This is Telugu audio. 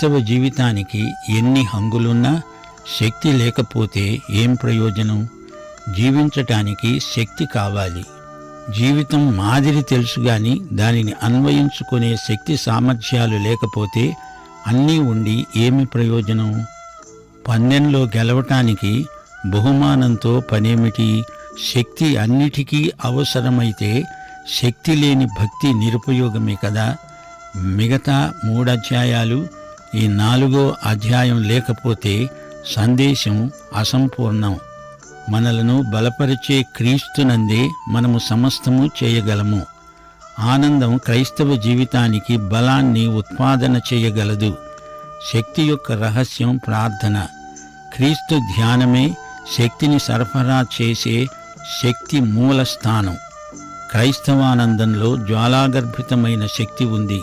క్రైస్తవ జీవితానికి ఎన్ని హంగులున్నా శక్తి లేకపోతే ఏం ప్రయోజనం? జీవించటానికి శక్తి కావాలి. జీవితం మాదిరి తెలుసుగాని దానిని అన్వయించుకునే శక్తి సామర్థ్యాలు లేకపోతే అన్నీ ఉండి ఏమి ప్రయోజనం? పందెంలో గెలవటానికి బహుమానంతో పనేమిటి? శక్తి అన్నిటికీ అవసరమైతే శక్తి లేని భక్తి నిరుపయోగమే కదా. మిగతా 3 అధ్యాయాలు, ఈ 4వ అధ్యాయం లేకపోతే సందేశం అసంపూర్ణం. మనలను బలపరిచే క్రీస్తునందే మనము సమస్తము చేయగలము. ఆనందం క్రైస్తవ జీవితానికి బలాన్ని ఉత్పాదన చేయగలదు. శక్తి యొక్క రహస్యం ప్రార్థన. క్రీస్తు ధ్యానమే శక్తిని సరఫరా చేసే శక్తి మూల స్థానం. క్రైస్తవానందంలో జ్వాలాగర్భితమైన శక్తి ఉంది.